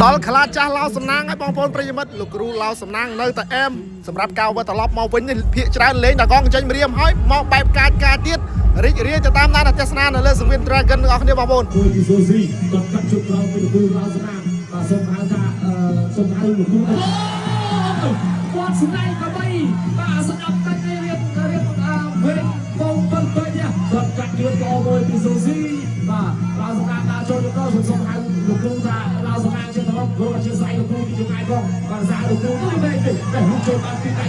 ដល់ខ្លាចាស់ឡៅសំណាងឲ្យបងប្អូនប្រិយមិត្តលោកគ្រូឡៅសំណាងនៅតែអែមសម្រាប់ការវិលត្រឡប់មកវិញភាកច្រើនលេងដល់កងចេញម្រាមហើយមកបែបកាចទៀតរីករាយទៅតាមដានទស្សនានៅលើសង្វៀន Dragon ទាំងអស់គ្នាបងប្អូនមួយពីសូស៊ីគាត់កាត់ជុំក្រោយពីលោកគ្រូឡៅសំណាងបាទសូមហៅថាសូមហៅលោកគ្រូគាត់ស្នៃក៏បីបាទស្ដាប់តែរៀបវិញបងបងទៅនេះគាត់កាត់ជើងក៏មួយពីសូស៊ីបាទឡៅសំណាងដាក់ចូលទៅសូមហៅលោកគ្រូថាឡៅសំណាងជាត្រឡប់គ្រូជាស្អីលោកគ្រូពីចម្ងាយផងបាទសារលោកគ្រូទៅវិញតែលោកចូលបានពីដៃ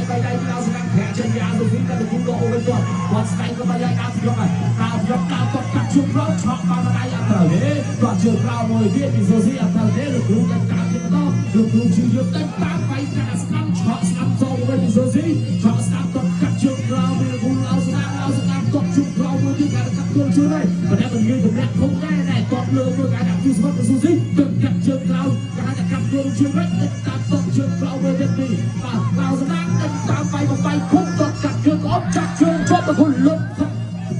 ឡៅសំណាងប្រាក់ចេញយ៉ាសូស៊ីតែលោកគ្រូក៏អូនគាត់ស្នៃក៏បីឲ្យដាក់ស្រុកហើយគាត់កាត់ជើងក្រោយឆក់បានដៃអត់ត្រូវទេគាត់ជើងក្រោយមួយទៀតពីសូស៊ីអត់ត្រូវទេលោកគ្រូកាត់តាមទៀតទៅលោកគ្រូជឿយកទៅតាមបៃកាស្ដាំឆក់ស្ដាំចូលទៅពីសូស៊ីឆក់ស្ដាំគាត់កាត់ជើងក្រោយពីលោកគ្រូឡៅសំណាងគាត់ជើងក្រោយមួយទៀតកាត់ខ្លួនជឿហើយប៉ុន្តែមិនងាយទម្លាក់ធំដែរគាត់លើមួយកាត់ដាក់ពីស្មាត់ទៅសូស៊ីទឹកកាត់ជើងក្រោយកាត់កាត់ខ្លួនជឿវិញកាត់តក់ជើងក្រោយមួយទៀតនេះបាទឡៅសំណាងតាមបៃគុំគាត់កាត់ជើងអត់ចាក់ជើងជាប់ទៅខ្លួនលុប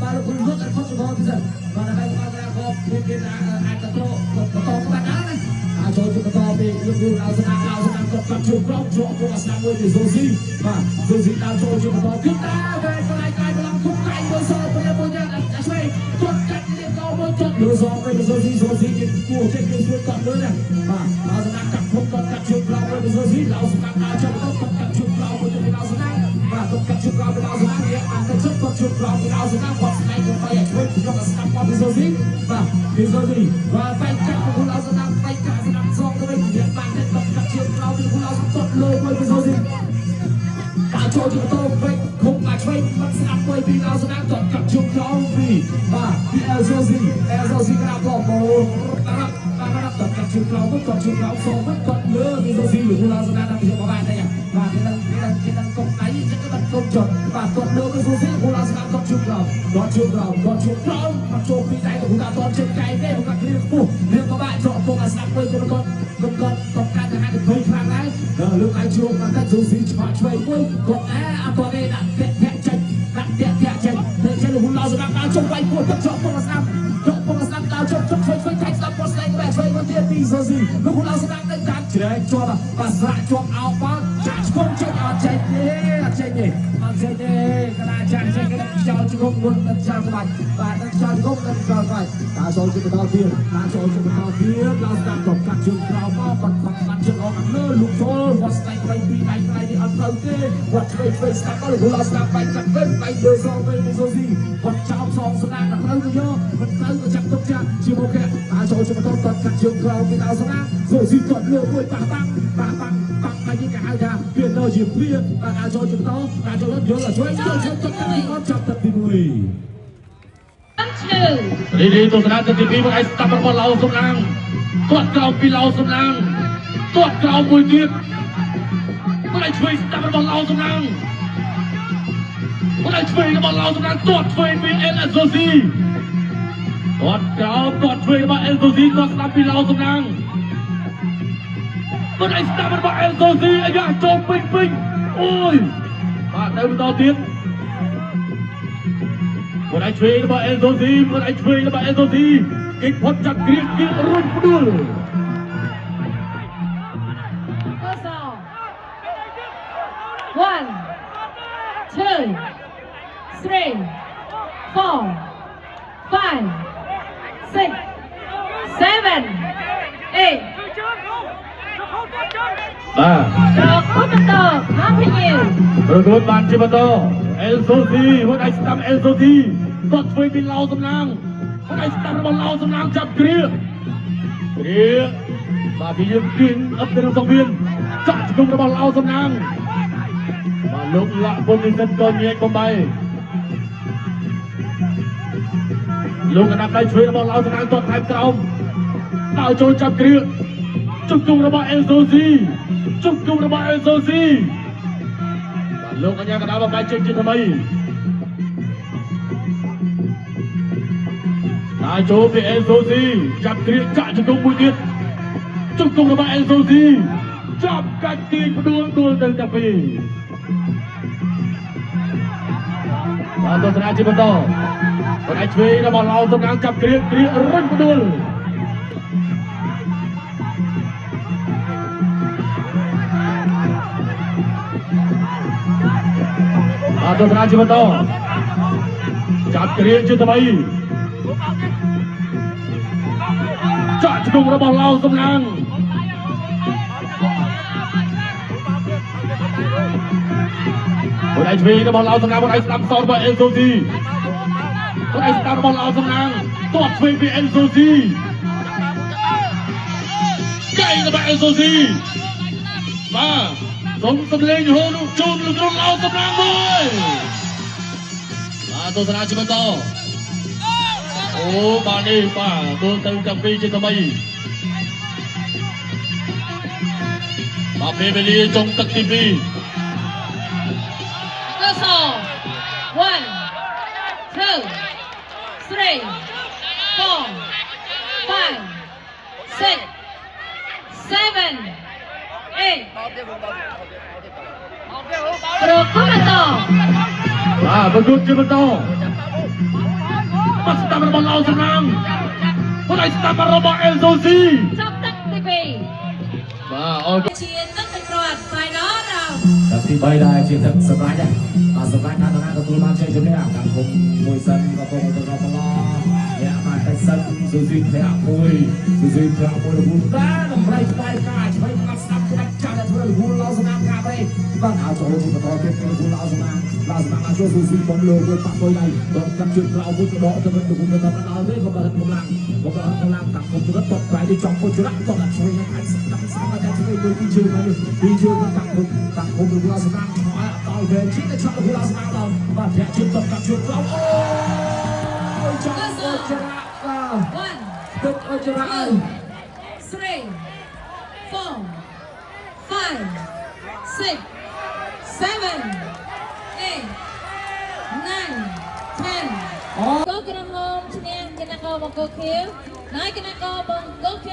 បាទលោកគ្រូលុបអត់ខុសច្បាប់ទេបាទហើយគាត់ក៏មានអាចទៅបន្តបានដែរណាចូលទៅបន្តពីលោកគ្រូឡៅសំណាងគាត់កាត់ជើងក្រោយជាប់ខ្លួនស្ដាំមួយពីសូស៊ីបាទសូស៊ីដើរចូលជាបន្តគិតតែពេលកន្លែងកាយប្រឡងគុំកាយមួយសល់ពេលមួយយ៉ាងឆ្វេងគាត់កាត់នេះក៏មួយចុចលើសងទៅសូស៊ីជាគួរចេះគឺស្រួលគាត់លើណាបាទឡៅសំណាងកាត់គុំគាត់កាត់ជើងក្រោយមួយពីសូស៊ីឡៅសំណាងដើរចូលបន្តគាត់កាត់ជើងក្រោយមួយទៅឡៅសំណាងបាទគាត់កាត់ជើងក្រោយទៅឡៅសំណាងនេះអានទៅគាត់ជើងក្រោយទៅឡៅសំណាងគាត់ស្នៃទៅไปឆ្វេងគាត់ស្ដាប់គាត់ពីសូស៊ីបាទពីសូស៊ីបាទបែកកាត់ទៅឡៅសំណាងបែកកាត់ស្ដាប់សងទៅវិញវាបានតែគាត់កាត់ជើងក្រោយពីឡៅសំណាងលើមួយពីសូស៊ីការចូលទៅបន្តវិញគុំមកឆ្វេងគាត់ស្ដាប់មួយពីឡៅសំណាងគាត់កាត់ជើងក្រោយពីបាទពីអេសូស៊ីក្រាបបងប្អូនគាត់កាត់ជើងក្រោយគាត់ជើងក្រោយសងគាត់លើពីសូស៊ីលោកឡៅសំណាងតាមពីបានតែបាទគេនឹងកុំដៃចិត្តគាត់កុំចុចបាទគាត់លើពីសូស៊ីលោកឡៅសំណាងគាត់ជើងក្រោយមកចូលពីដៃលោកថាតចិត្តកាយទេគាត់គ្រាខ្ពស់រឿងក៏បាក់ច្រកពុកអាស្ដាប់មួយគាត់គាត់កាត់ទៅហាក់ទៅខ្លាំងដែរលើកដៃជួបគាត់តែសូស៊ីឆ្វាក់ឆ្វេងមួយគាត់អត់ទេដាក់ធាក់ចេញតែលោកឡៅសំណាងដើរចុះវាយគាត់ច្រកពុកអាស្ដាប់ដើរចុះឆ្វេងថៃស្ដាប់គាត់ស្ដែងបែបឆ្វេងមួយទៀតពីសូស៊ីលោកឡៅសំណាងទៅកាត់ជ្រែកជាប់បាស្រាក់ជាប់អោបបាល់ចាក់ឆ្ពងចេញអត់ចេញទេកណាចាក់ចេញគេចោលជង្គង់មុនទៅចាំបាច់បាទទៅចោលជង្គង់ទៅចោលបាច់តាចូលជិះបន្តទៀតឡៅស្ដាប់គាត់កាត់ជើងក្រោមមកគាត់បាត់ជើងអត់លើលោកចូលគាត់ស្ដែងបីពីដៃនេះអត់ត្រូវទេគាត់ឆ្វេងស្ដាប់គាត់លោកឡៅស្ដាប់បែកកាត់វិញបែកលើសងវិញសូស៊ីគាត់ចោលសងស្ដាប់ដល់ត្រូវទៅយកមិនត្រូវក៏ចាប់ទុកចាក់ជាមកគេតាចូលជិះបន្តគាត់កាត់ជើងក្រោមពីឡៅស្ដាប់សូស៊ីគាត់លើមួយប៉ះបាំងហើយគេហៅថាវានៅជាព្រាបាទអាចចូលចិត្តអាចចូលយល់ជួយចូលចិត្តអត់ចាប់ទឹកទី1រីទស្សនាទឹកទី2មកឲ្យស្ដាប់របស់ឡៅសំណាងគាត់ក្រោមពីឡៅសំណាងគាត់ក្រោមមួយទៀតមកឲ្យជួយស្ដាប់របស់ឡៅសំណាងមកឲ្យជួយរបស់ឡៅសំណាងគាត់ជួយពីអេលសូស៊ីគាត់ក្រោមគាត់ជួយរបស់អេលសូស៊ីគាត់ស្ដាប់ពីឡៅសំណាងមិនឲ្យស្ដាប់របស់អេលសូស៊ីអាយ៉ាចូលពេញអូយបាទទៅបន្តទៀតមិនឲ្យឆ្វេងរបស់អេលសូស៊ីគេផុតចាប់គ្រៀងគេរុញផ្ដួល1 2 3 4 5 6 7 8បាទប្រកួតបានជាបន្តអេលសូស៊ីមកឲ្យស្ដាប់អេលសូស៊ីគាត់ធ្វើពីឡៅសំណាងមកឲ្យស្ដាប់របស់ឡៅសំណាងចាប់គ្រាបាទពីយើងគៀងអឹបទៅក្នុងសង្វៀនចាក់ជង្គង់របស់ឡៅសំណាងបាទលោកលាក់ពុននិស្សិតក៏ញែកបំបីលោកកណ្ដាប់ដៃឆ្វេងរបស់ឡៅសំណាងទាត់ថែមក្រោមដើរចូលចាប់គ្រាជង្គង់របស់អេលសូស៊ីបាទលោកកញ្ញាកណ្ដាលបំបីជើងជាថ្មីដើរចូលពីអេលសូស៊ីចាប់គ្រាចាក់ជង្គង់មួយទៀតជង្គង់របស់អេលសូស៊ីចាប់កាច់ទាញផ្ដួលទៅតែពីរបាទទស្សនាជាបន្តគាត់ឲ្យឆ្វេងរបស់ឡៅសំណាងចាប់គ្រារុញផ្ដួល បាទទស្សនាជាបន្តចាប់គ្រាជាថ្មីចាក់ជង្គង់របស់ឡៅសំណាងមួយដៃឆ្វេងរបស់ឡៅសំណាងមួយដៃស្ដាំសោតរបស់អេនសូស៊ីមួយដៃស្ដាំរបស់ឡៅសំណាងទាត់ឆ្វេងពីអេនសូស៊ីកែងរបស់អេនសូស៊ីបាទសូមសំលេងហូរជូនលោកគ្រូឡៅសំណាងមួយបាទទស្សនាជាបន្តអូបាទនេះបាទទល់ទៅទាំងពីរជាថ្មីបាទពេលវេលាចុងទឹកទី2 Go 1 2 3 4 5 6 7 8 Prokumato បាទប្រយុទ្ធជាបន្តបាត់ស្ដាប់របស់ឡៅសំណាងមួយដៃស្ដាប់របស់អេនសូស៊ី Chop tak TV បាទអរគុណ ជាទឹកទឹកគ្រាន់ Final round តែទី3ដែរជាទឹកសម្រាប់ដែរបាទសម្រាប់ការដំណើរទទួលបានជ័យជំនះតាមគុំមួយសិនក៏គង់ទៅដល់ឡអ្នកបានតែសិនស៊ូស៊ីធ្លាក់មួយស៊ូស៊ីធ្លាក់មួយរបស់បានតម្រៃស្បែកកាយឆ្វេងស្ដាប់ស្ដាប់ចាក់តែធ្វើរបស់ឡៅសំណាងកាប់ទេបាទเอาចូលទៅបន្តទៀតរបស់ឡៅសំណាងបានចូលស៊ូស៊ីបំលើមួយបាក់មួយដៃដល់កាប់ជើងក្រៅមួយដកទៅវិញទៅទៅដល់ទេក៏បានកម្លាំងតាក់គុំទៅតបក្រៃទីចំពុជរៈតបឆ្វេងខាងស្ដាប់ស្ដាប់តែឆ្វេងមួយទីជើងមកទីជើងតាក់គុំរបស់ឡៅសំណាងដល់វែងជិះតែឆក់របស់ឡៅសំណាងដល់បាទធាក់ជើងតបកាប់ជើងក្រៅអូយចាំអូចរៈបាទ 1 ទឹកអូចរៈ 2 3 4 5 6 7 8 9 10 Go ក្រុមហ៊ុនឈ្នះគណៈកោបង្គោលខៀវហើយគណៈកោបង្គោលខៀវ